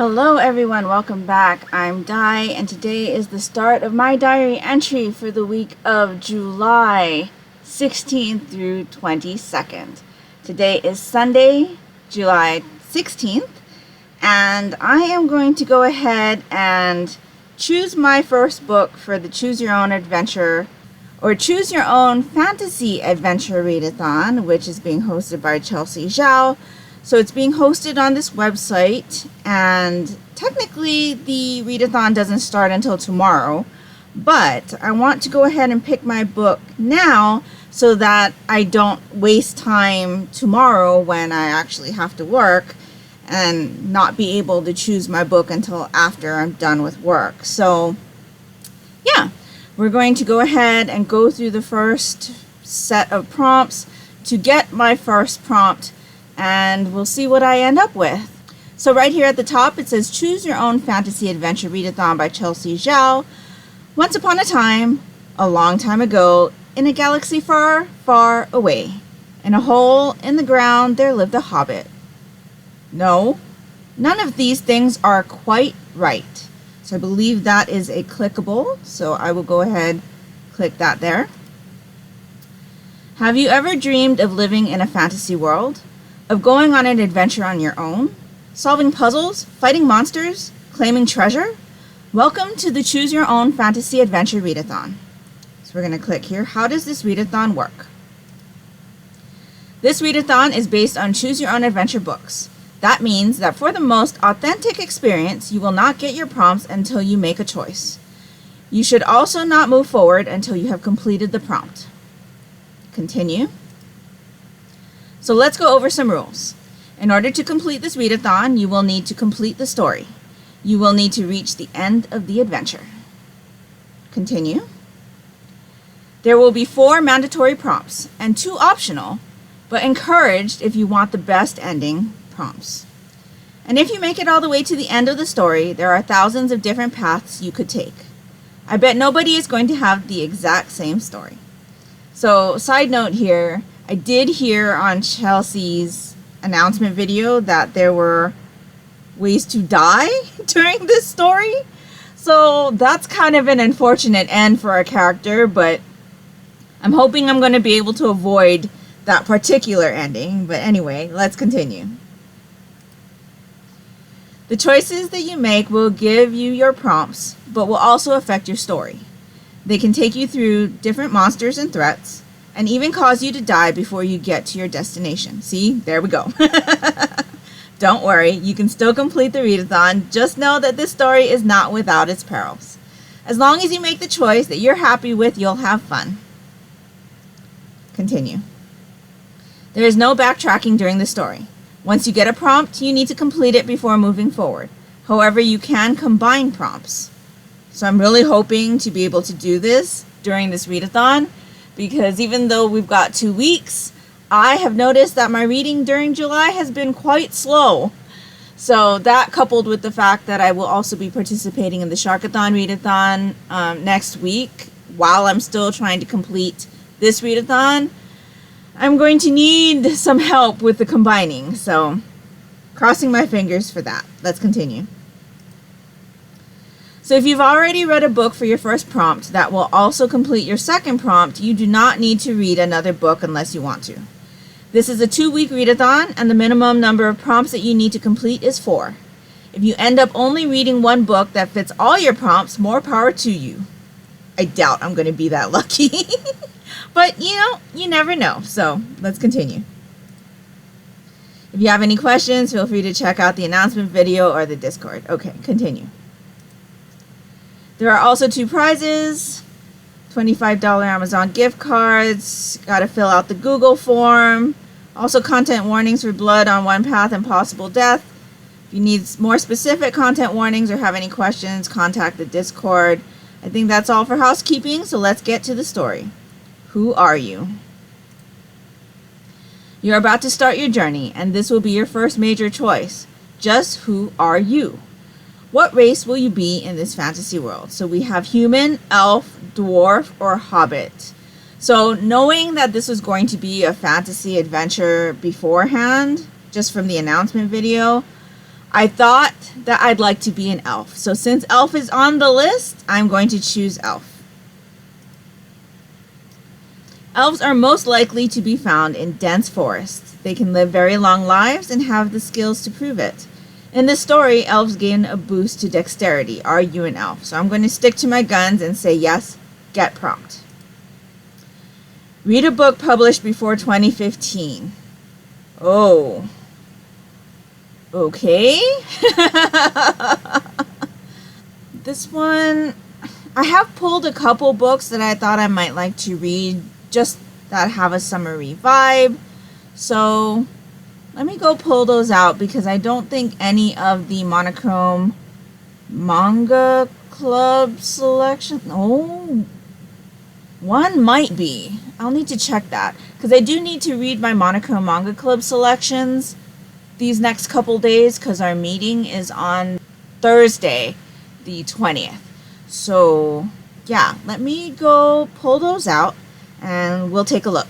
Hello everyone, welcome back. I'm Di, and today is the start of my diary entry for the week of July 16th through 22nd. Today is Sunday, July 16th, and I am going to go ahead and choose my first book for the Choose Your Own Adventure or Choose Your Own Fantasy Adventure Readathon, which is being hosted by Chelsea Zhao. So it's being hosted on this website, and technically the readathon doesn't start until tomorrow, but I want to go ahead and pick my book now so that I don't waste time tomorrow when I actually have to work and not be able to choose my book until after I'm done with work. So yeah, we're going to go ahead and go through the first set of prompts to get my first prompt, and we'll see what I end up with. So right here at the top it says Choose Your Own Fantasy Adventure Readathon by Chelsea Zhao. Once upon a time, a long time ago, in a galaxy far, far away, in a hole in the ground there lived a hobbit. No, none of these things are quite right. So I believe that is a clickable, so I will go ahead and click that there. Have you ever dreamed of living in a fantasy world? Of going on an adventure on your own? Solving puzzles? Fighting monsters? Claiming treasure? Welcome to the Choose Your Own Fantasy Adventure Readathon. So we're going to click here. How does this readathon work? This readathon is based on Choose Your Own Adventure books. That means that for the most authentic experience, you will not get your prompts until you make a choice. You should also not move forward until you have completed the prompt. Continue. So let's go over some rules. In order to complete this readathon, you will need to complete the story. You will need to reach the end of the adventure. Continue. There will be 4 mandatory prompts and 2 optional, but encouraged if you want the best ending prompts. And if you make it all the way to the end of the story, there are thousands of different paths you could take. I bet nobody is going to have the exact same story. So, side note here, I did hear on Chelsea's announcement video that there were ways to die during this story. So that's kind of an unfortunate end for a character, but I'm hoping I'm going to be able to avoid that particular ending. But anyway, let's continue. The choices that you make will give you your prompts, but will also affect your story. They can take you through different monsters and threats, and even cause you to die before you get to your destination. See, there we go. Don't worry, you can still complete the readathon. Just know that this story is not without its perils. As long as you make the choice that you're happy with, you'll have fun. Continue. There is no backtracking during the story. Once you get a prompt, you need to complete it before moving forward. However, you can combine prompts. So I'm really hoping to be able to do this during this readathon, because even though we've got 2 weeks, I have noticed that my reading during July has been quite slow. So that, coupled with the fact that I will also be participating in the Sharkathon readathon next week, while I'm still trying to complete this readathon, I'm going to need some help with the combining. So, crossing my fingers for that. Let's continue. So if you've already read a book for your first prompt that will also complete your second prompt, you do not need to read another book unless you want to. This is a 2-week readathon, and the minimum number of prompts that you need to complete is 4. If you end up only reading one book that fits all your prompts, more power to you. I doubt I'm going to be that lucky. But, you never know. So let's continue. If you have any questions, feel free to check out the announcement video or the Discord. Okay, continue. There are also 2 prizes, $25 Amazon gift cards, got to fill out the Google form, also content warnings for blood on one path and possible death. If you need more specific content warnings or have any questions, contact the Discord. I think that's all for housekeeping, so let's get to the story. Who are you? You're about to start your journey, and this will be your first major choice. Just who are you? What race will you be in this fantasy world? So we have human, elf, dwarf, or hobbit. So knowing that this was going to be a fantasy adventure beforehand, just from the announcement video, I thought that I'd like to be an elf. So since elf is on the list, I'm going to choose elf. Elves are most likely to be found in dense forests. They can live very long lives and have the skills to prove it. In this story, elves gain a boost to dexterity. Are you an elf? So I'm going to stick to my guns and say yes, get prompt. Read a book published before 2015. Oh. Okay. This one, I have pulled a couple books that I thought I might like to read, just that have a summery vibe. So let me go pull those out because I don't think any of the monochrome manga club selection. Oh, one might be. I'll need to check that because I do need to read my monochrome manga club selections these next couple days because our meeting is on Thursday, the 20th. So yeah, let me go pull those out and we'll take a look.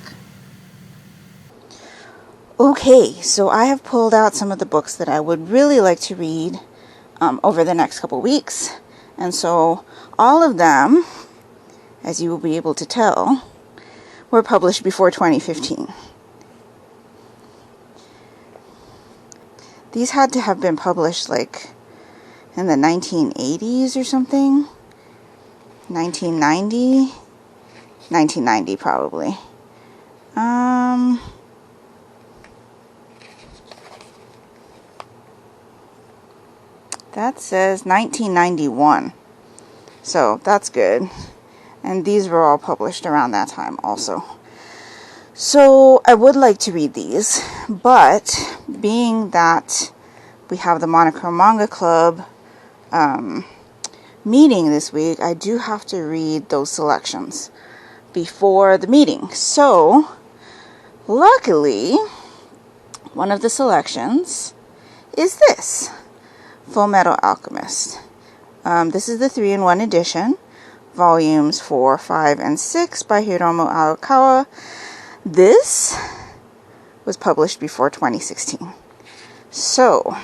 Okay, so I have pulled out some of the books that I would really like to read over the next couple weeks. And so all of them, as you will be able to tell, were published before 2015. These had to have been published like in the 1980s or something. 1990 probably. That says 1991. So that's good. And these were all published around that time also. So I would like to read these, but being that we have the Monochrome Manga Club meeting this week, I do have to read those selections before the meeting. So luckily, one of the selections is this, Fullmetal Alchemist. This is the 3-in-1 edition, volumes 4, 5, and 6 by Hiromu Arakawa. This was published before 2016. So,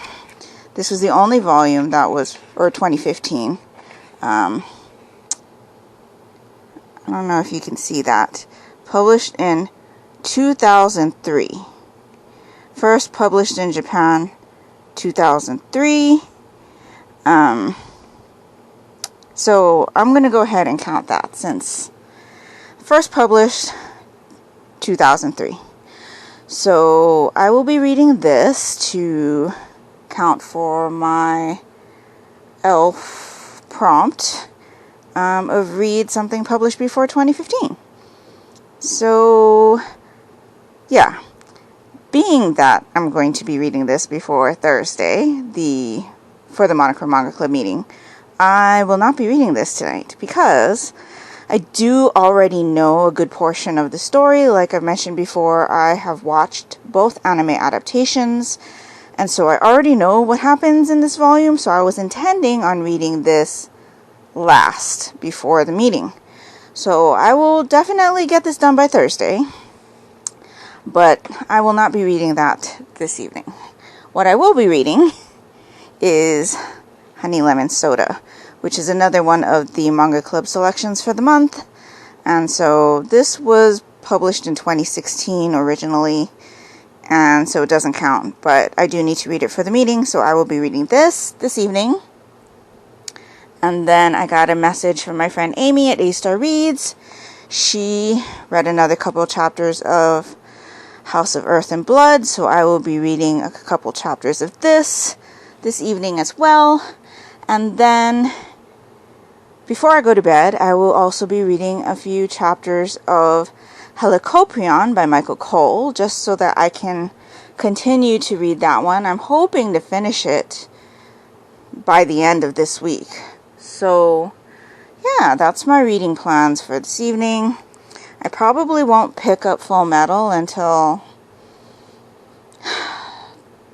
this was the only volume that was, or 2015. I don't know if you can see that. Published in 2003. First published in Japan, 2003. So, I'm going to go ahead and count that since first published 2003. So I will be reading this to count for my elf prompt of read something published before 2015. So yeah, being that I'm going to be reading this before Thursday, for the Monochrome Manga Club meeting, I will not be reading this tonight because I do already know a good portion of the story. Like I've mentioned before, I have watched both anime adaptations, and so I already know what happens in this volume, so I was intending on reading this last before the meeting. So I will definitely get this done by Thursday, but I will not be reading that this evening. What I will be reading is Honey Lemon Soda, which is another one of the Manga Club selections for the month. And so this was published in 2016 originally, and so it doesn't count, but I do need to read it for the meeting, so I will be reading this evening. And then I got a message from my friend Amy at A-Star Reads. She read another couple of chapters of House of Earth and Blood, so I will be reading a couple chapters of this evening as well. And then, before I go to bed, I will also be reading a few chapters of Helicoprion by Michael Cole, just so that I can continue to read that one. I'm hoping to finish it by the end of this week. So, yeah, that's my reading plans for this evening. I probably won't pick up Fullmetal until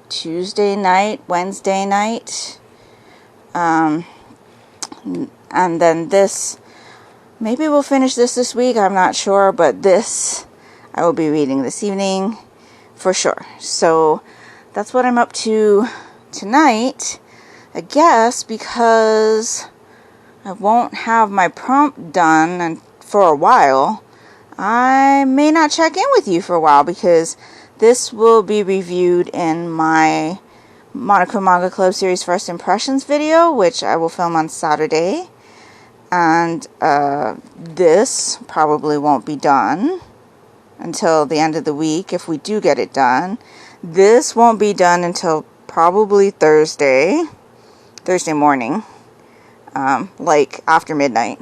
Tuesday night, Wednesday night. And then this, maybe we'll finish this week, I'm not sure, but this I will be reading this evening for sure. So that's what I'm up to tonight, I guess because I won't have my prompt done for a while, I may not check in with you for a while because this will be reviewed in my Monaco Manga Club series First Impressions video, which I will film on Saturday. And this probably won't be done until the end of the week if we do get it done. This won't be done until probably Thursday morning, like after midnight.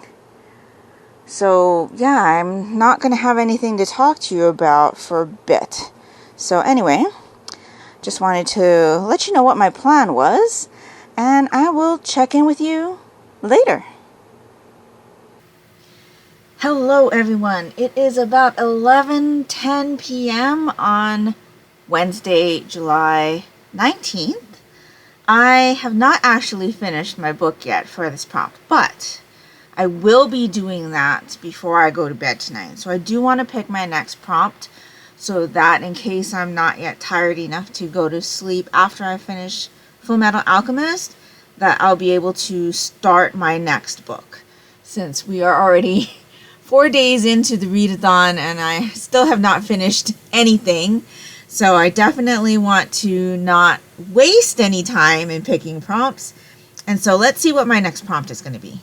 So yeah, I'm not going to have anything to talk to you about for a bit. So anyway, just wanted to let you know what my plan was, and I will check in with you later. Hello everyone, it is about 11:10 p.m. on Wednesday, July 19th. I have not actually finished my book yet for this prompt, but I will be doing that before I go to bed tonight. So I do want to pick my next prompt so that in case I'm not yet tired enough to go to sleep after I finish Fullmetal Alchemist, that I'll be able to start my next book, since we are already 4 days into the readathon and I still have not finished anything. So I definitely want to not waste any time in picking prompts. And so let's see what my next prompt is going to be.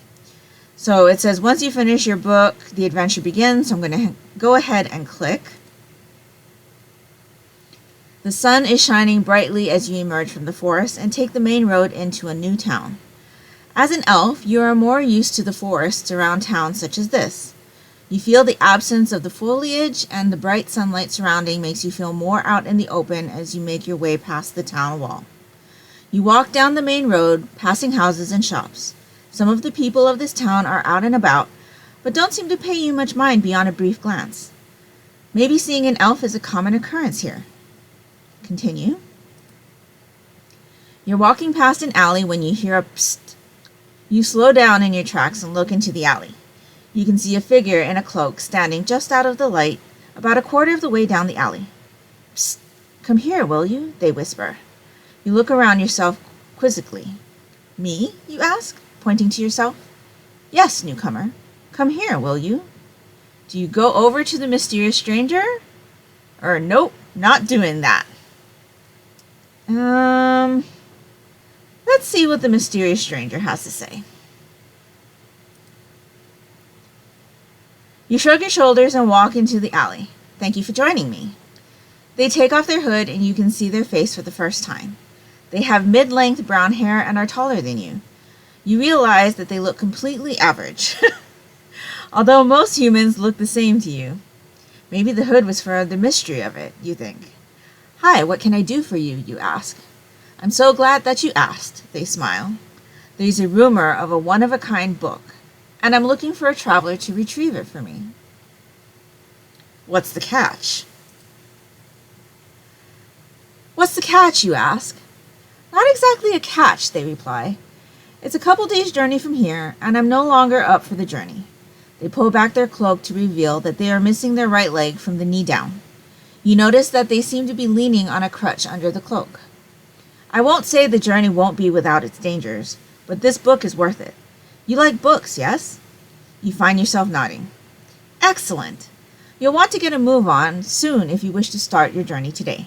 So it says, once you finish your book, the adventure begins. So I'm going to go ahead and click. The sun is shining brightly as you emerge from the forest and take the main road into a new town. As an elf, you are more used to the forests around towns such as this. You feel the absence of the foliage, and the bright sunlight surrounding makes you feel more out in the open as you make your way past the town wall. You walk down the main road, passing houses and shops. Some of the people of this town are out and about, but don't seem to pay you much mind beyond a brief glance. Maybe seeing an elf is a common occurrence here. Continue. You're walking past an alley when you hear a psst. You slow down in your tracks and look into the alley. You can see a figure in a cloak standing just out of the light, about a quarter of the way down the alley. Psst, come here, will you? They whisper. You look around yourself quizzically. Me? You ask, pointing to yourself. Yes, newcomer. Come here, will you? Do you go over to the mysterious stranger? Nope, not doing that. Let's see what the mysterious stranger has to say. You shrug your shoulders and walk into the alley. Thank you for joining me. They take off their hood and you can see their face for the first time. They have mid-length brown hair and are taller than you. You realize that they look completely average. Although most humans look the same to you. Maybe the hood was for the mystery of it, you think. Hi, what can I do for you, you ask. I'm so glad that you asked, they smile. There's a rumor of a one-of-a-kind book, and I'm looking for a traveler to retrieve it for me. What's the catch? What's the catch, you ask? Not exactly a catch, they reply. It's a couple days' journey from here, and I'm no longer up for the journey. They pull back their cloak to reveal that they are missing their right leg from the knee down. You notice that they seem to be leaning on a crutch under the cloak. I won't say the journey won't be without its dangers, but this book is worth it. You like books, yes? You find yourself nodding. Excellent. You'll want to get a move on soon if you wish to start your journey today.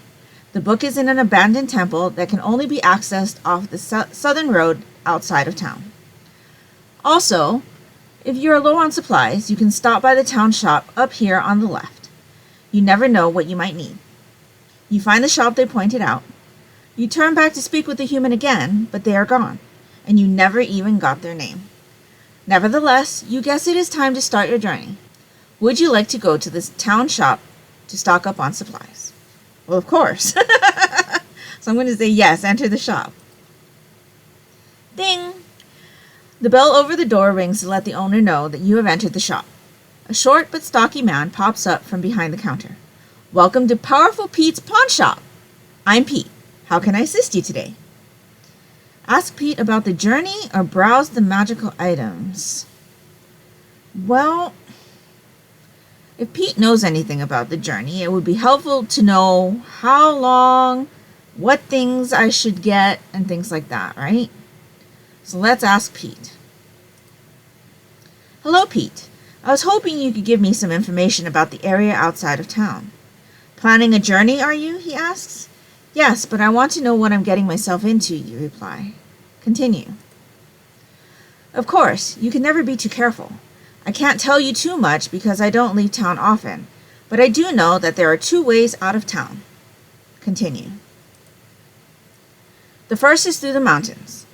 The book is in an abandoned temple that can only be accessed off the southern road outside of town. Also, if you are low on supplies, you can stop by the town shop up here on the left. You never know what you might need. You find the shop they pointed out. You turn back to speak with the human again, but they are gone, and you never even got their name. Nevertheless, you guess it is time to start your journey. Would you like to go to this town shop to stock up on supplies? Well, of course. So I'm going to say yes, enter the shop. Ding! The bell over the door rings to let the owner know that you have entered the shop. A short but stocky man pops up from behind the counter. Welcome to Powerful Pete's Pawn Shop. I'm Pete. How can I assist you today? Ask Pete about the journey or browse the magical items? Well, if Pete knows anything about the journey, it would be helpful to know how long, what things I should get and things like that, right? So let's ask Pete. Hello, Pete. I was hoping you could give me some information about the area outside of town. Planning a journey, are you? He asks. Yes, but I want to know what I'm getting myself into, you reply. Continue. Of course, you can never be too careful. I can't tell you too much because I don't leave town often, but I do know that there are 2 ways out of town. Continue. The first is through the mountains.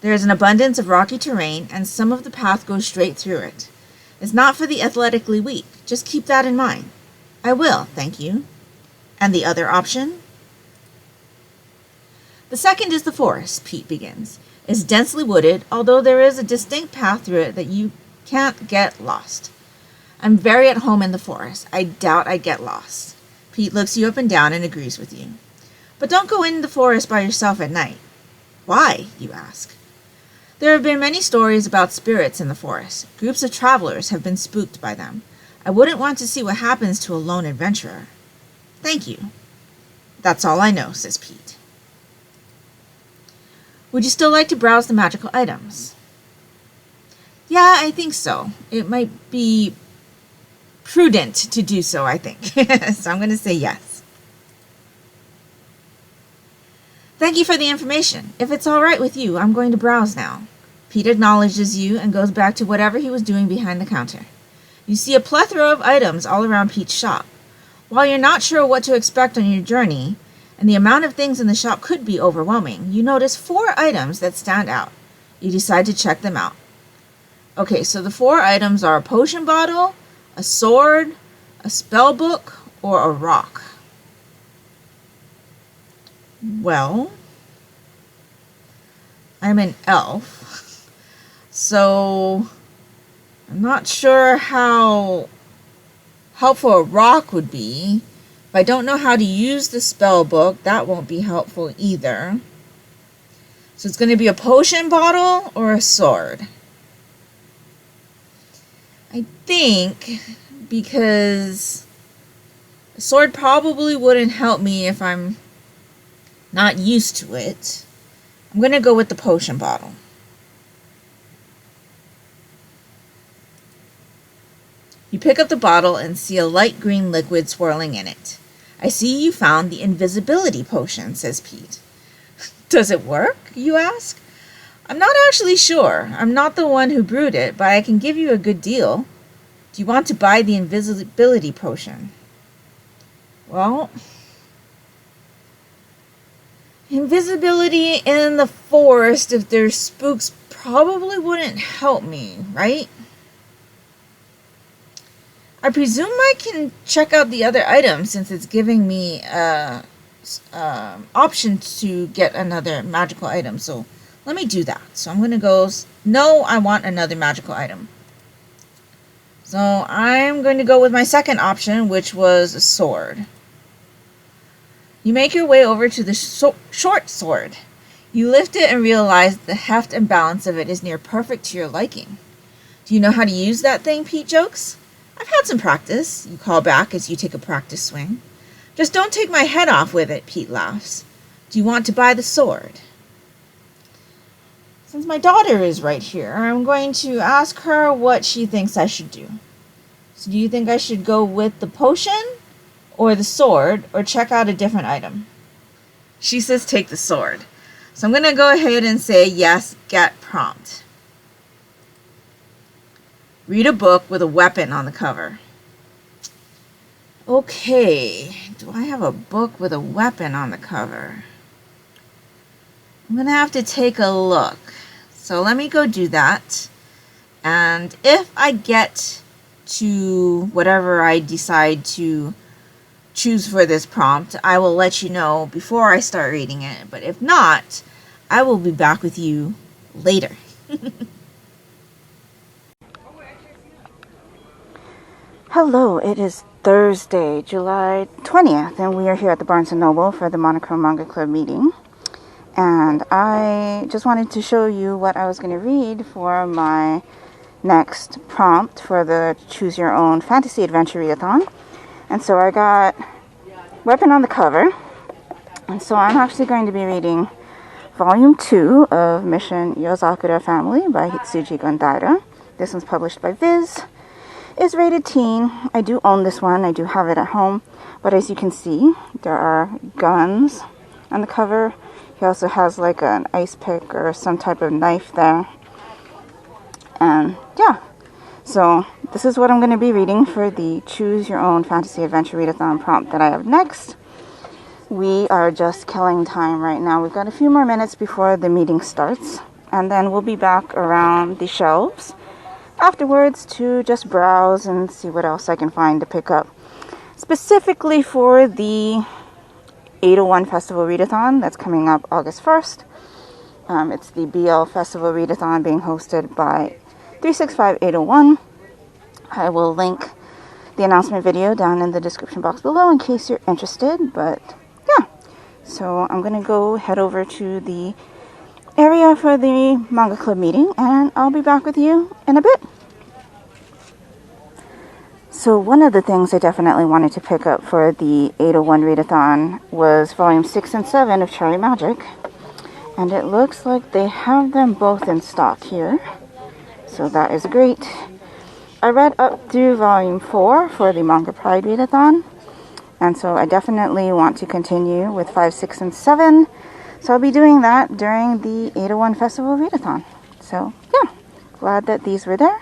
There is an abundance of rocky terrain, and some of the path goes straight through it. It's not for the athletically weak. Just keep that in mind. I will, thank you. And the other option? The second is the forest, Pete begins. It's densely wooded, although there is a distinct path through it that you can't get lost. I'm very at home in the forest. I doubt I'd get lost. Pete looks you up and down and agrees with you. But don't go in the forest by yourself at night. Why, you ask? There have been many stories about spirits in the forest. Groups of travelers have been spooked by them. I wouldn't want to see what happens to a lone adventurer. Thank you. That's all I know, says Pete. Would you still like to browse the magical items? Yeah, I think so. It might be prudent to do so, I think. So I'm going to say yes. Thank you for the information. If it's all right with you, I'm going to browse now. Pete acknowledges you and goes back to whatever he was doing behind the counter. You see a plethora of items all around Pete's shop. While you're not sure what to expect on your journey, and the amount of things in the shop could be overwhelming, you notice 4 items that stand out. You decide to check them out. Okay, so the 4 items are a potion bottle, a sword, a spell book, or a rock. Well, I'm an elf, so I'm not sure how helpful a rock would be. If I don't know how to use the spell book, that won't be helpful either. So it's going to be a potion bottle or a sword. I think because a sword probably wouldn't help me if I'm not used to it. I'm going to go with the potion bottle. You pick up the bottle and see a light green liquid swirling in it. I see you found the invisibility potion, says Pete. Does it work, you ask? I'm not actually sure. I'm not the one who brewed it, but I can give you a good deal. Do you want to buy the invisibility potion? Well, invisibility in the forest, if there's spooks, probably wouldn't help me, right? I presume I can check out the other items since it's giving me options to get another magical item. So let me do that. So I'm going to go, no, I want another magical item. So I'm going to go with my second option, which was a sword. You make your way over to the short sword. You lift it and realize the heft and balance of it is near perfect to your liking. Do you know how to use that thing, Pete jokes. I've had some practice, you call back as you take a practice swing. Just don't take my head off with it, Pete laughs. Do you want to buy the sword? Since my daughter is right here, I'm going to ask her what she thinks I should do. So do you think I should go with the potion or the sword or check out a different item? She says take the sword. So I'm going to go ahead and say yes, get prompt. Read a book with a weapon on the cover. Okay, do I have a book with a weapon on the cover? I'm going to have to take a look. So let me go do that. And if I get to whatever I decide to choose for this prompt, I will let you know before I start reading it. But if not, I will be back with you later. Hello, it is Thursday, July 20th, and we are here at the Barnes & Noble for the Monochrome Manga Club meeting. And I just wanted to show you what I was going to read for my next prompt for the Choose Your Own Fantasy Adventure Readathon. And so I got weapon on the cover, And so I'm actually going to be reading Volume 2 of Mission Yozakura Family by Hitsuji Gondaira. This one's published by Viz. It's rated teen. I do own this one. I do have it at home. But as you can see, there are guns on the cover. He also has like an ice pick or some type of knife there. And yeah, so this is what I'm going to be reading for the Choose Your Own Fantasy Adventure Readathon prompt that I have next. We are just killing time right now. We've got a few more minutes before the meeting starts. And then we'll be back around the shelves afterwards to just browse and see what else I can find to pick up. Specifically for the 801 Festival Readathon that's coming up August 1st. It's the BL Festival Readathon being hosted by 365801. I will link the announcement video down in the description box below in case you're interested. But yeah, so I'm going to go head over to the area for the manga club meeting and I'll be back with you in a bit. So one of the things I definitely wanted to pick up for the 801 Readathon was Volume 6 and 7 of Cherry Magic. And it looks like they have them both in stock here. So that is great. I read up through Volume 4 for the Manga Pride Readathon. And so I definitely want to continue with 5, 6, and 7. So I'll be doing that during the 801 Festival Readathon. So yeah, glad that these were there.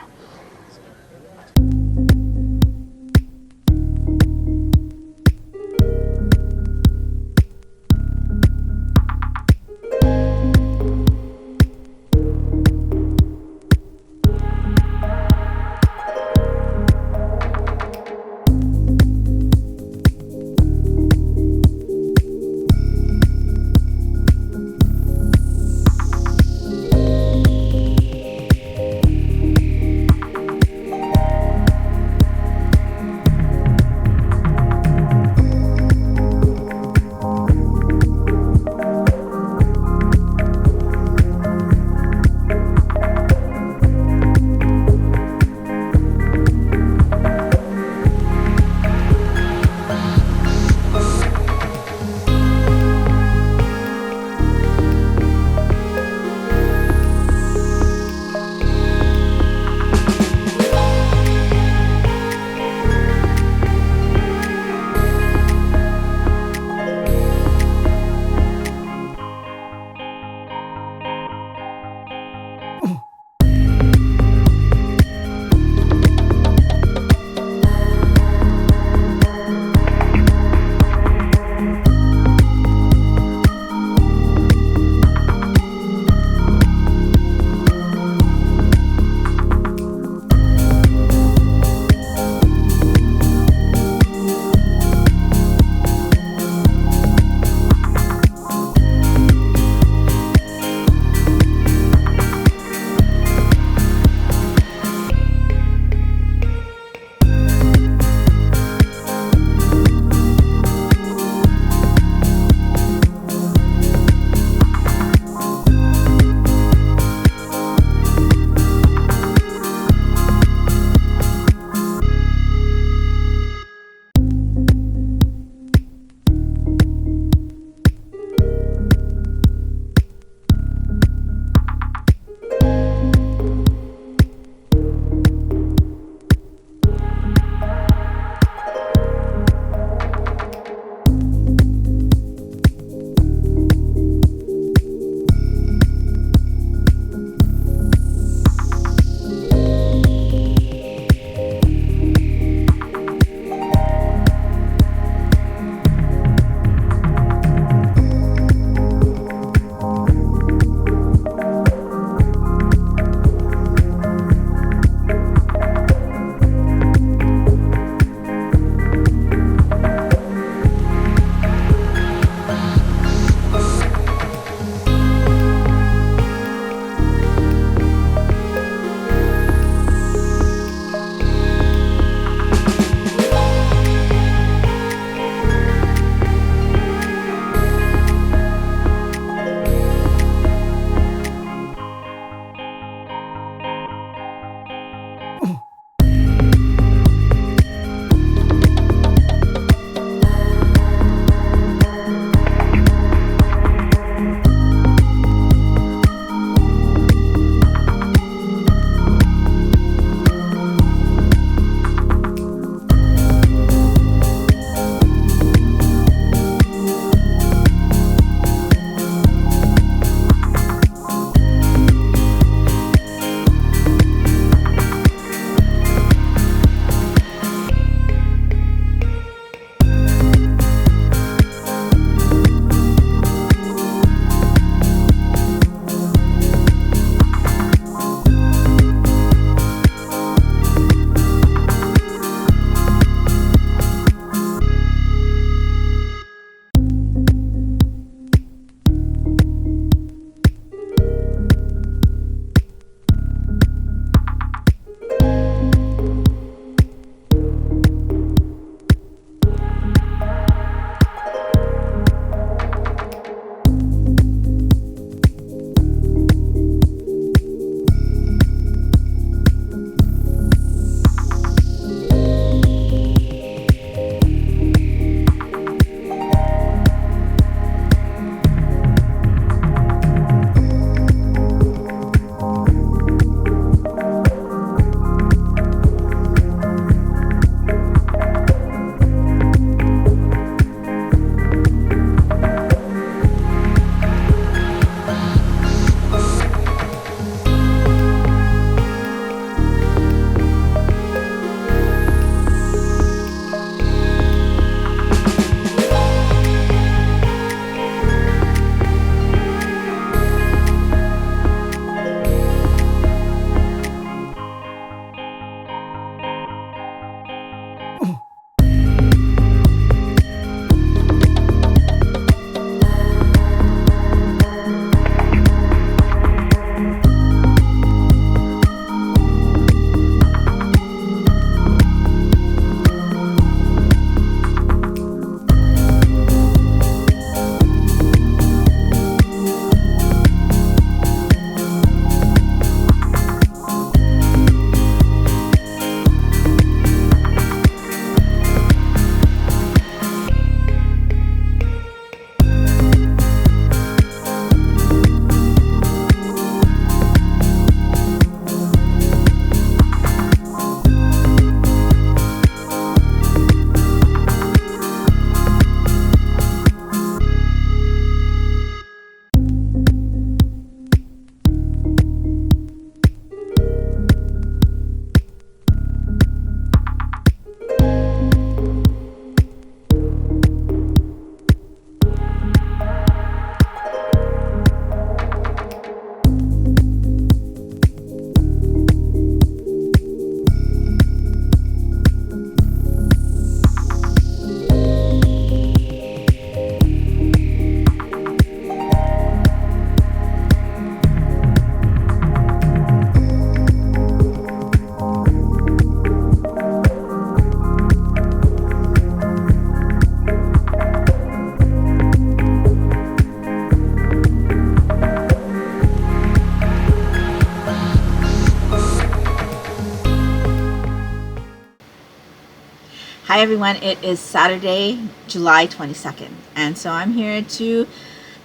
Hi everyone, it is Saturday, July 22nd, and so I'm here to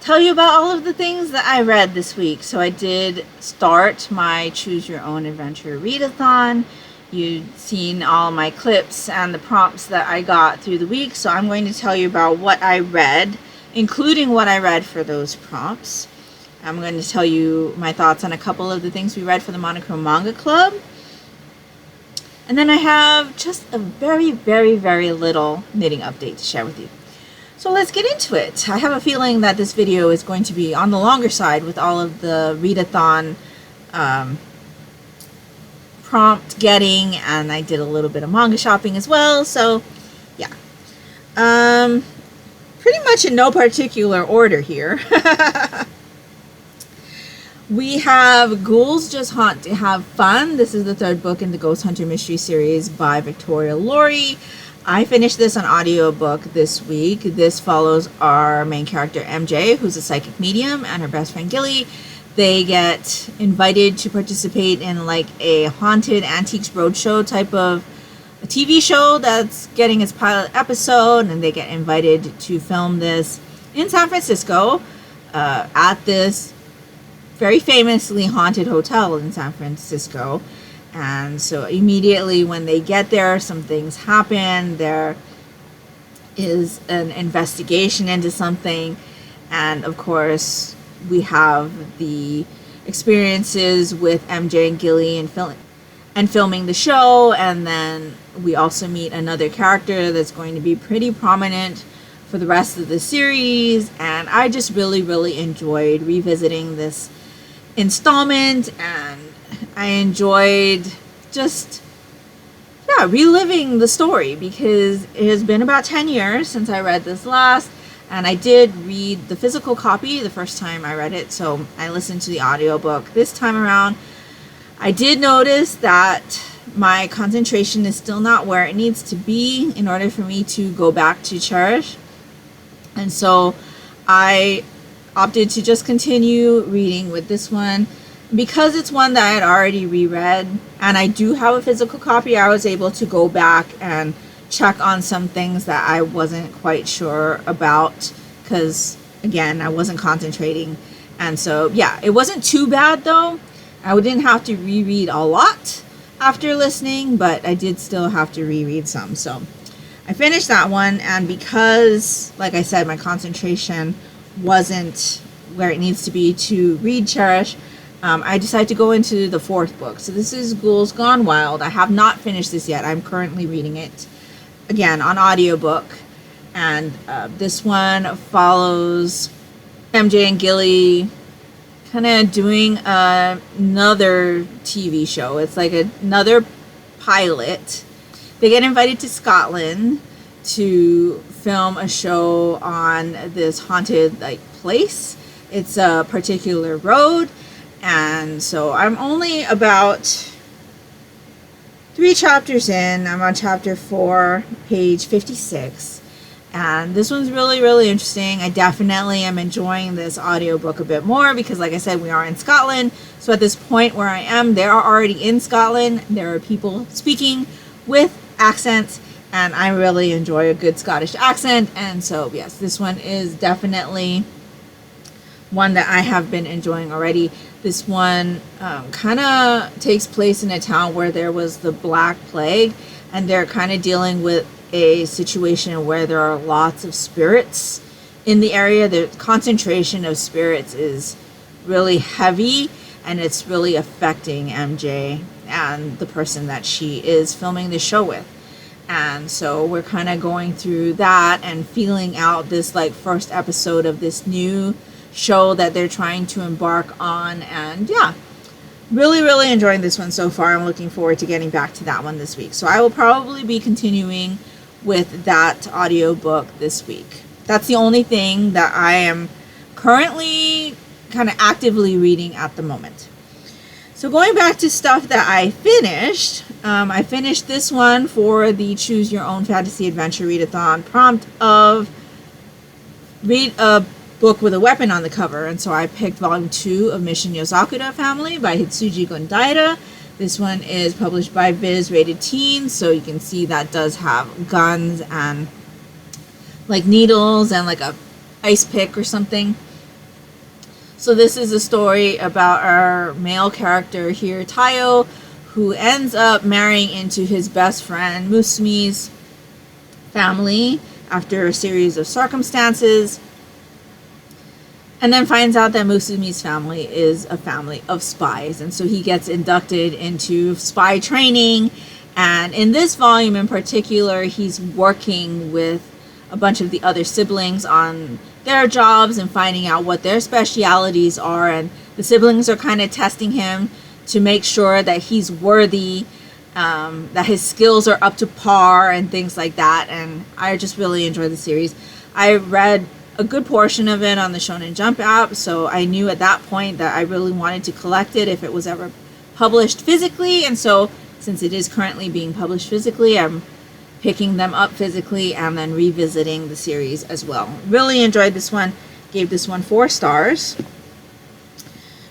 tell you about all of the things that I read this week. So I did start my Choose Your Own Adventure Readathon. You've seen all my clips and the prompts that I got through the week, so I'm going to tell you about what I read, including what I read for those prompts. I'm going to tell you my thoughts on a couple of the things we read for the Monochrome Manga Club. And then I have just a very, very, very little knitting update to share with you. So let's get into it. I have a feeling that this video is going to be on the longer side with all of the Readathon prompt getting, and I did a little bit of manga shopping as well. So yeah, pretty much in no particular order here. We have Ghouls Just Haunt to Have Fun. This is the third book in the Ghost Hunter Mystery Series by Victoria Laurie. I finished this on audiobook this week. This follows our main character MJ, who's a psychic medium, and her best friend Gilly. They get invited to participate in like a haunted antiques roadshow type of a TV show that's getting its pilot episode, and they get invited to film this in San Francisco at this very famously haunted hotel in San Francisco. And so immediately when they get there, some things happen. There is an investigation into something, and of course we have the experiences with MJ and Gilly and filming the show. And then we also meet another character that's going to be pretty prominent for the rest of the series, and I just really enjoyed revisiting this installment, and I enjoyed just reliving the story, because it has been about 10 years since I read this last, and I did read the physical copy the first time I read it, so I listened to the audiobook this time around. I did notice that my concentration is still not where it needs to be in order for me to go back to Cherish, and so I opted to just continue reading with this one. Because it's one that I had already reread, and I do have a physical copy, I was able to go back and check on some things that I wasn't quite sure about, because again, I wasn't concentrating. And so yeah, it wasn't too bad though. I didn't have to reread a lot after listening, but I did still have to reread some. So I finished that one, and because, like I said, my concentration wasn't where it needs to be to read Cherish, I decided to go into the fourth book. So this is Ghouls Gone Wild. I have not finished this yet. I'm currently reading it, again, on audiobook. And this one follows MJ and Gilly kind of doing another TV show. It's like another pilot. They get invited to Scotland to film a show on this haunted place. It's a particular road, and so I'm only about 3 chapters in. I'm on chapter 4, page 56, and this one's really interesting. I definitely am enjoying this audiobook a bit more because, like I said, we are in Scotland, so at this point where I am, they are already in Scotland. There are people speaking with accents, and I really enjoy a good Scottish accent. And so yes, this one is definitely one that I have been enjoying already. This one kind of takes place in a town where there was the Black Plague, and they're kind of dealing with a situation where there are lots of spirits in the area. The concentration of spirits is really heavy, and it's really affecting MJ and the person that she is filming the show with. And so we're kind of going through that and feeling out this first episode of this new show that they're trying to embark on. And yeah, really enjoying this one so far. I'm looking forward to getting back to that one this week. So I will probably be continuing with that audiobook this week. That's the only thing that I am currently kind of actively reading at the moment. So going back to stuff that I finished this one for the Choose Your Own Fantasy Adventure Readathon prompt of read a book with a weapon on the cover. And so I picked volume 2 of Mission Yozakura Family by Hitsuji Gondaira. This one is published by Viz Rated Teen, so you can see that does have guns and like needles and like a ice pick or something. So this is a story about our male character here, Tayo, who ends up marrying into his best friend Musumi's family after a series of circumstances, and then finds out that Musumi's family is a family of spies, and so he gets inducted into spy training. And in this volume in particular, he's working with a bunch of the other siblings on their jobs and finding out what their specialities are, and the siblings are kind of testing him to make sure that he's worthy, that his skills are up to par and things like that. And I just really enjoyed the series. I read a good portion of it on the Shonen Jump app, so I knew at that point that I really wanted to collect it if it was ever published physically. And so since it is currently being published physically, I'm picking them up physically and then revisiting the series as well. Really enjoyed this one. Gave this one 4 stars.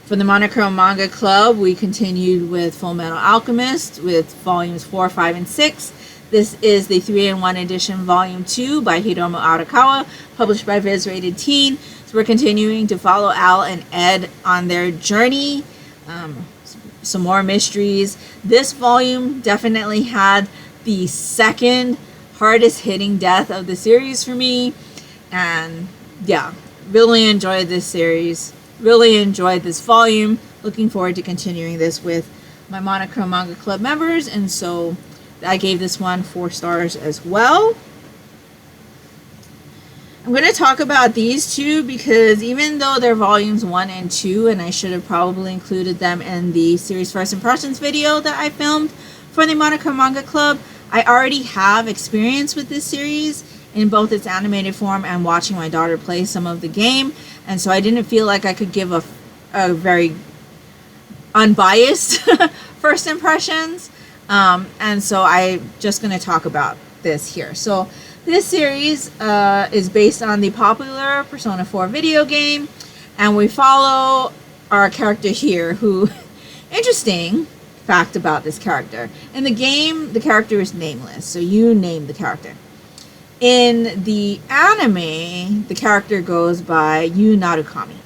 For the Monochrome Manga Club, we continued with Fullmetal Alchemist with volumes 4, 5, and 6. This is the 3-in-1 edition, volume 2 by Hiromu Arakawa, published by Viz Rated Teen. So we're continuing to follow Al and Ed on their journey. Some more mysteries. This volume definitely had the second hardest hitting death of the series for me. And yeah, really enjoyed this series. Really enjoyed this volume. Looking forward to continuing this with my Monochrome Manga Club members. And so I gave this one 4 stars as well. I'm going to talk about these two because even though they're volumes 1 and 2, and I should have probably included them in the series first impressions video that I filmed for the Monochrome Manga Club, I already have experience with this series in both its animated form and watching my daughter play some of the game, and so I didn't feel like I could give a very unbiased first impressions, and so I'm just going to talk about this here. So this series is based on the popular Persona 4 video game, and we follow our character here who, interesting fact about this character, in the game the character is nameless, so you name the character. In the anime, the character goes by Yu Narukami.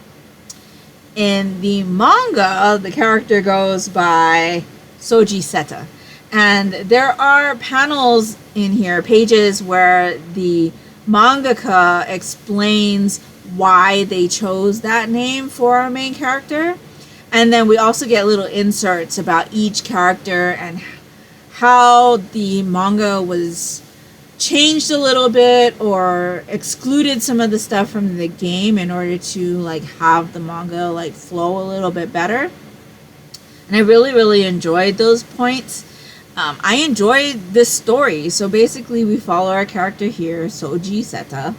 In the manga, the character goes by Soji Seta. And there are panels in here, pages, where the mangaka explains why they chose that name for our main character. And then we also get little inserts about each character and how the manga was changed a little bit or excluded some of the stuff from the game in order to like have the manga like flow a little bit better. And I really enjoyed those points. I enjoyed this story. So basically we follow our character here, Soji Seta,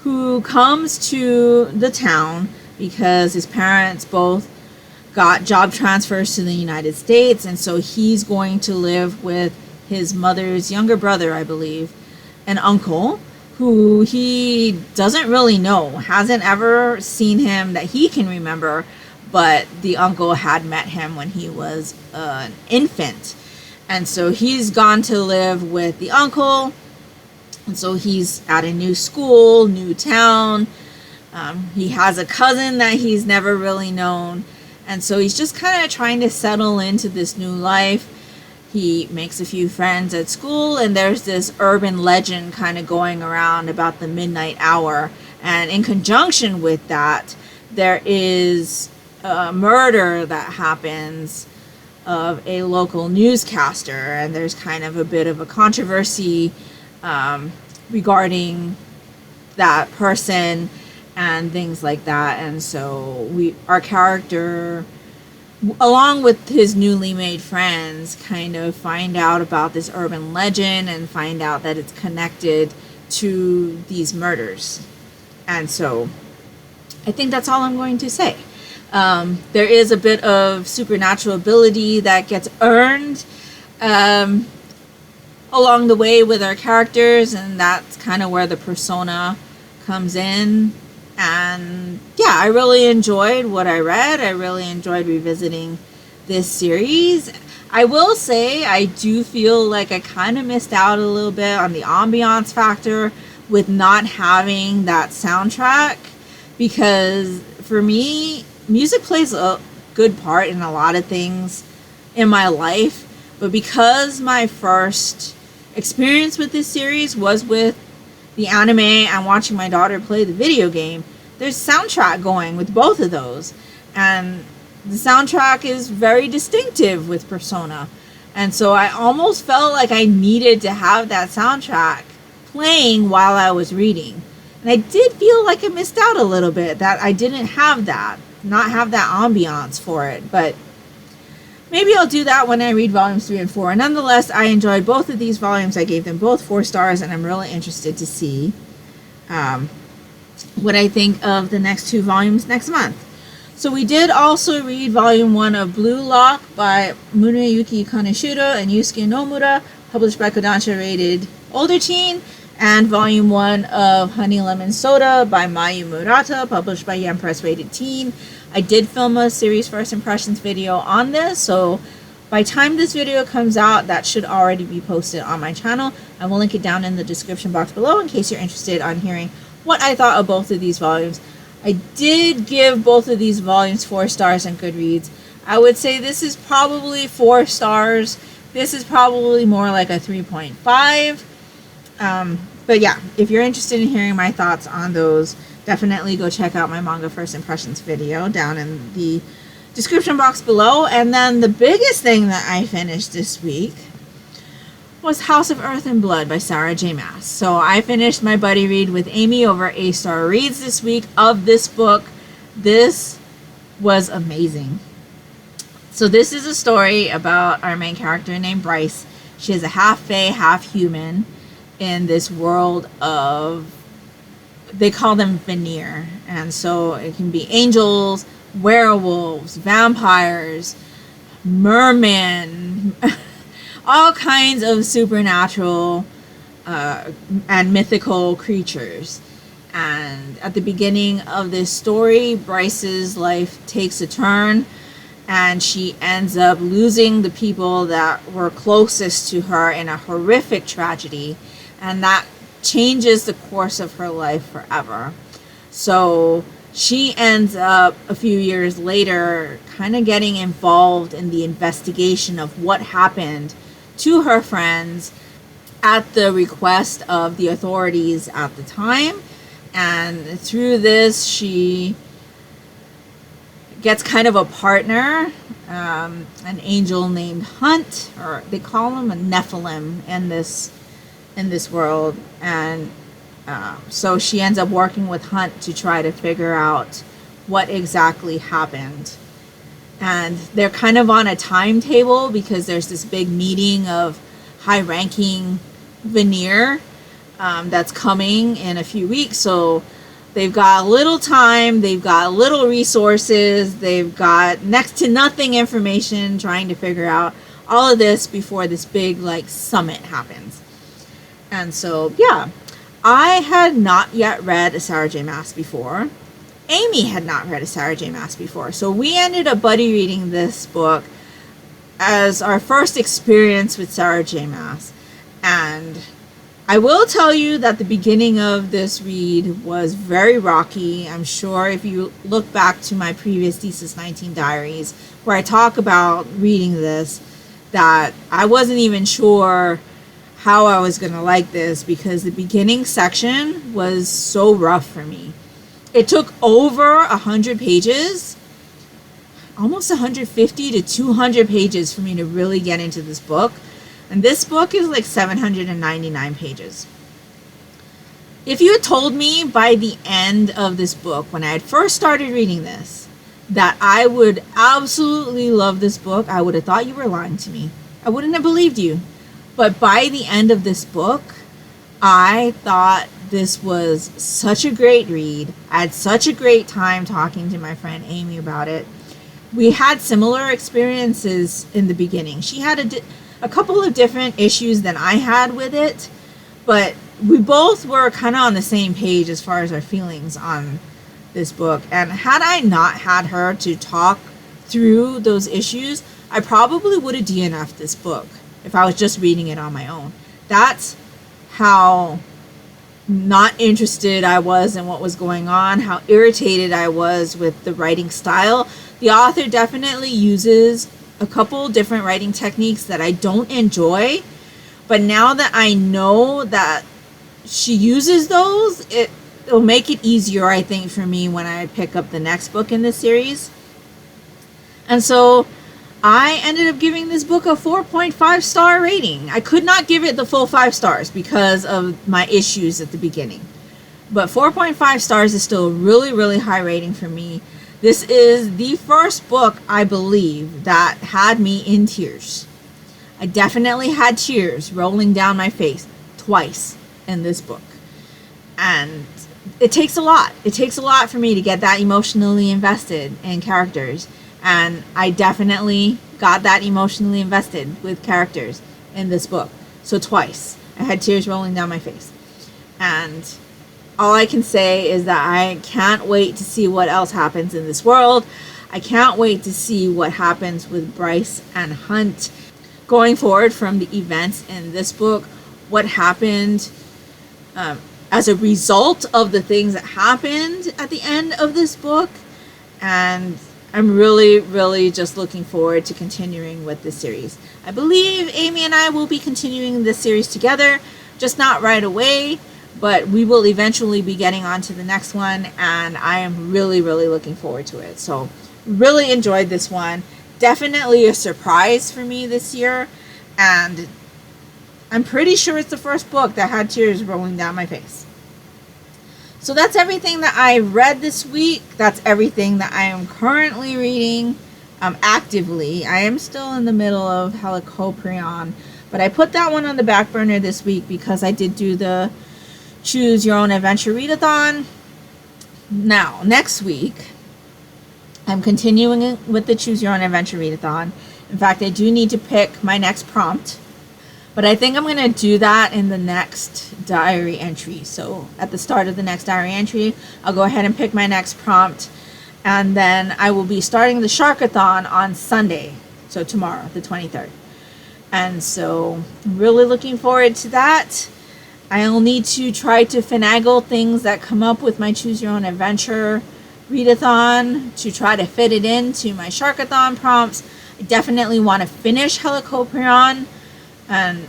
who comes to the town because his parents both got job transfers to the United States, and so he's going to live with his mother's younger brother, I believe, an uncle who he doesn't really know, hasn't ever seen him that he can remember, but the uncle had met him when he was an infant. And so he's gone to live with the uncle, and so he's at a new school, new town. He has a cousin that he's never really known, and so he's just kind of trying to settle into this new life. He makes a few friends at school, and there's this urban legend kind of going around about the midnight hour. And in conjunction with that, there is a murder that happens of a local newscaster, and there's kind of a bit of a controversy regarding that person and things like that. And so our character, along with his newly made friends, kind of find out about this urban legend and find out that it's connected to these murders. And so I think that's all I'm going to say. There is a bit of supernatural ability that gets earned along the way with our characters, and that's kind of where the persona comes in. And yeah, I really enjoyed what I read. I really enjoyed revisiting this series. I will say I do feel like I kind of missed out a little bit on the ambiance factor with not having that soundtrack, because for me, music plays a good part in a lot of things in my life, but because my first experience with this series was with the anime and watching my daughter play the video game, there's soundtrack going with both of those, and the soundtrack is very distinctive with Persona, and so I almost felt like I needed to have that soundtrack playing while I was reading. And I did feel like I missed out a little bit, that I didn't have that, not have that ambiance for it, but maybe I'll do that when I read volumes 3 and 4. And nonetheless, I enjoyed both of these volumes. I gave them both 4 stars, and I'm really interested to see what I think of the next 2 volumes next month. So we did also read volume 1 of Blue Lock by Muneyuki Kaneshiro and Yusuke Nomura, published by Kodansha, rated older teen, and volume 1 of Honey Lemon Soda by Mayu Murata, published by Yen Press, rated teen. I did film a series first impressions video on this, so by the time this video comes out, that should already be posted on my channel. I will link it down in the description box below in case you're interested on hearing what I thought of both of these volumes. I did give both of these volumes 4 stars on Goodreads. I would say this is probably 4 stars. This is probably more like a 3.5. But yeah, if you're interested in hearing my thoughts on those, definitely go check out my manga first impressions video down in the description box below. And then the biggest thing that I finished this week was House of Earth and Blood by Sarah J. Maas. So I finished my buddy read with Amy over A-Star Reads this week of this book. This was amazing. So this is a story about our main character named Bryce. She is a half fae, half human in this world of, they call them veneer. And so it can be angels, werewolves, vampires, mermen, all kinds of supernatural and mythical creatures. And at the beginning of this story, Bryce's life takes a turn, and she ends up losing the people that were closest to her in a horrific tragedy, and that changes the course of her life forever. So she ends up a few years later kind of getting involved in the investigation of what happened to her friends at the request of the authorities at the time. And through this, she gets kind of a partner, an angel named Hunt, or they call him a Nephilim in this world. And so she ends up working with Hunt to try to figure out what exactly happened. And they're kind of on a timetable because there's this big meeting of high-ranking veneer that's coming in a few weeks. So they've got little time, they've got little resources, they've got next to nothing information, trying to figure out all of this before this big summit happens. And so yeah, I had not yet read a Sarah J. Maas before. Amy had not read a Sarah J. Maas before. So we ended up buddy reading this book as our first experience with Sarah J. Maas. And I will tell you that the beginning of this read was very rocky. I'm sure if you look back to my previous Disis19 Diaries, where I talk about reading this, that I wasn't even sure how I was going to like this, because the beginning section was so rough for me. It took over 100 pages, almost 150 to 200 pages for me to really get into this book. And this book is 799 pages. If you had told me by the end of this book, when I had first started reading this, that I would absolutely love this book, I would have thought you were lying to me. I wouldn't have believed you. But by the end of this book, I thought this was such a great read. I had such a great time talking to my friend Amy about it. We had similar experiences in the beginning. She had a couple of different issues than I had with it, but we both were kind of on the same page as far as our feelings on this book. And had I not had her to talk through those issues, I probably would have DNF'd this book if I was just reading it on my own. That's how not interested I was in what was going on, how irritated I was with the writing style. The author definitely uses a couple different writing techniques that I don't enjoy, but now that I know that she uses those, it'll make it easier, I think, for me when I pick up the next book in this series. And so I ended up giving this book a 4.5 star rating. I could not give it the full 5 stars because of my issues at the beginning. But 4.5 stars is still a really, really high rating for me. This is the first book, I believe, that had me in tears. I definitely had tears rolling down my face twice in this book. And it takes a lot. It takes a lot for me to get that emotionally invested in characters. And I definitely got that emotionally invested with characters in this book. So twice. I had tears rolling down my face. And all I can say is that I can't wait to see what else happens in this world. I can't wait to see what happens with Bryce and Hunt going forward from the events in this book. What happened as a result of the things that happened at the end of this book. And I'm really, really just looking forward to continuing with this series. I believe Amy and I will be continuing this series together, just not right away, but we will eventually be getting on to the next one, and I am really, really looking forward to it. So, really enjoyed this one. Definitely a surprise for me this year, and I'm pretty sure it's the first book that had tears rolling down my face. So that's everything that I read this week. That's everything that I am currently reading actively. I am still in the middle of Helicoprion, but I put that one on the back burner this week because I did do the Choose Your Own Adventure Readathon. Now, next week, I'm continuing with the Choose Your Own Adventure Readathon. In fact, I do need to pick my next prompt. But I think I'm going to do that in the next diary entry. So at the start of the next diary entry, I'll go ahead and pick my next prompt. And then I will be starting the Sharkathon on Sunday. So tomorrow, the 23rd. And so I'm really looking forward to that. I'll need to try to finagle things that come up with my Choose Your Own Adventure Readathon to try to fit it into my Sharkathon prompts. I definitely want to finish Helicoprion and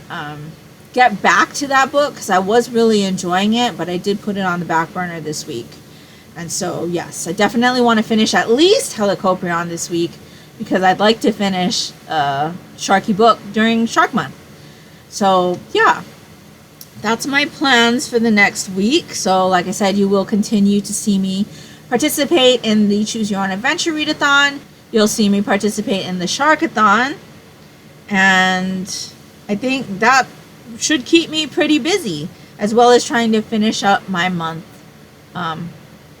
get back to that book because I was really enjoying it, but I did put it on the back burner this week. And so yes, I definitely want to finish at least Helicoprion this week because I'd like to finish a Sharky book during Shark Month. So yeah, that's my plans for the next week. So like I said, you will continue to see me participate in the Choose Your Own Adventure Readathon. You'll see me participate in the Sharkathon, and I think that should keep me pretty busy, as well as trying to finish up my month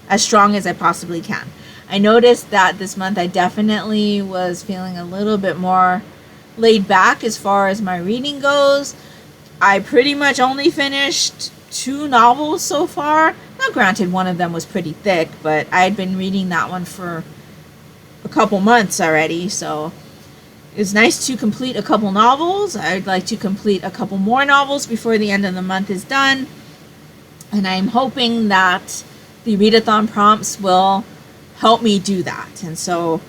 as strong as I possibly can. I noticed that this month I definitely was feeling a little bit more laid back as far as my reading goes. I pretty much only finished 2 novels so far. Now granted, one of them was pretty thick, but I had been reading that one for a couple months already, so it's nice to complete a couple novels. I'd like to complete a couple more novels before the end of the month is done. And I'm hoping that the Readathon prompts will help me do that. And so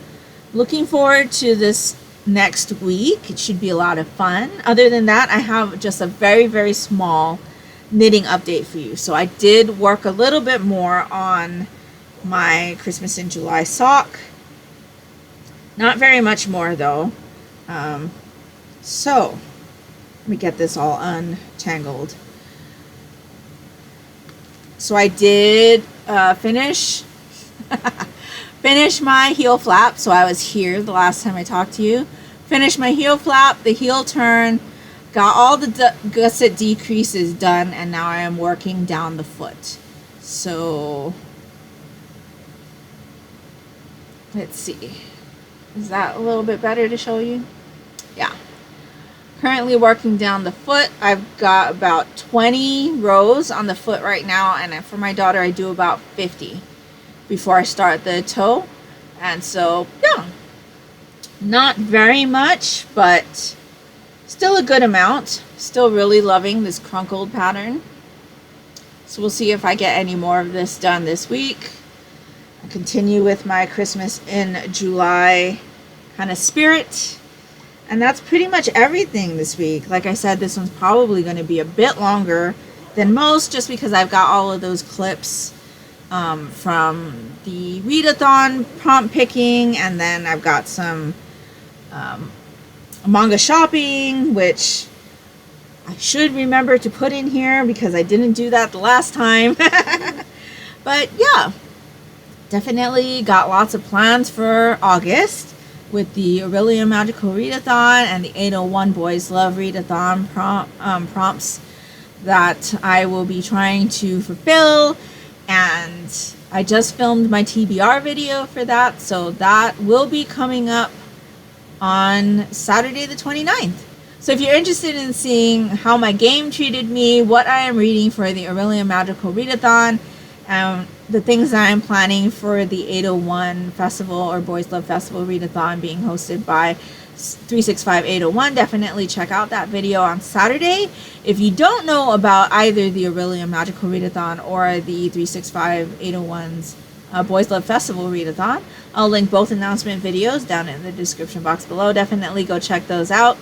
looking forward to this next week. It should be a lot of fun. Other than that, I have just a very, very small knitting update for you. So I did work a little bit more on my Christmas in July sock. Not very much more though. So let me get this all untangled. So I did finish my heel flap. So I was here the last time I talked to you. Finished my heel flap, the heel turn, got all the gusset decreases done, and now I am working down the foot. So let's see. Is that a little bit better to show you? Yeah. Currently working down the foot. I've got about 20 rows on the foot right now, and for my daughter I do about 50 before I start the toe. And so yeah, Not very much, but still a good amount. Still really loving this crunkled pattern. So we'll see if I get any more of this done this week. I'll continue with my Christmas in July kind of spirit. And that's pretty much everything this week. Like I said, this one's probably going to be a bit longer than most just because I've got all of those clips from the Readathon prompt picking, and then I've got some manga shopping, which I should remember to put in here because I didn't do that the last time. But yeah, definitely got lots of plans for August with the Aurelia Magical Readathon and the 801 Boys Love Readathon prompts that I will be trying to fulfill. And I just filmed my TBR video for that, so that will be coming up on Saturday the 29th. So if you're interested in seeing how my game treated me, what I am reading for the Aurelia Magical Readathon, the things that I'm planning for the 801 Festival or Boys Love Festival Readathon being hosted by 365-801, definitely check out that video on Saturday. If you don't know about either the Aurelia Magical Readathon or the 365-801's Boys Love Festival Readathon, I'll link both announcement videos down in the description box below. Definitely go check those out.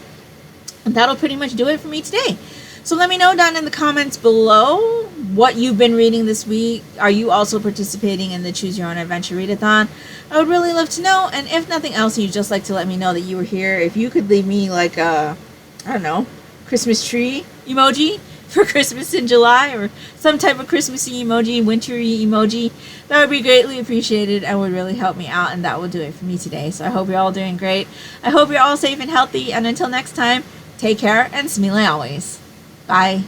And that'll pretty much do it for me today. So let me know down in the comments below what you've been reading this week. Are you also participating in the Choose Your Own Adventure Readathon? I would really love to know. And if nothing else, you'd just like to let me know that you were here. If you could leave me like a, I don't know, Christmas tree emoji for Christmas in July, or some type of Christmassy emoji, wintry emoji, that would be greatly appreciated and would really help me out. And that will do it for me today. So I hope you're all doing great. I hope you're all safe and healthy. And until next time, take care and smile always. Bye.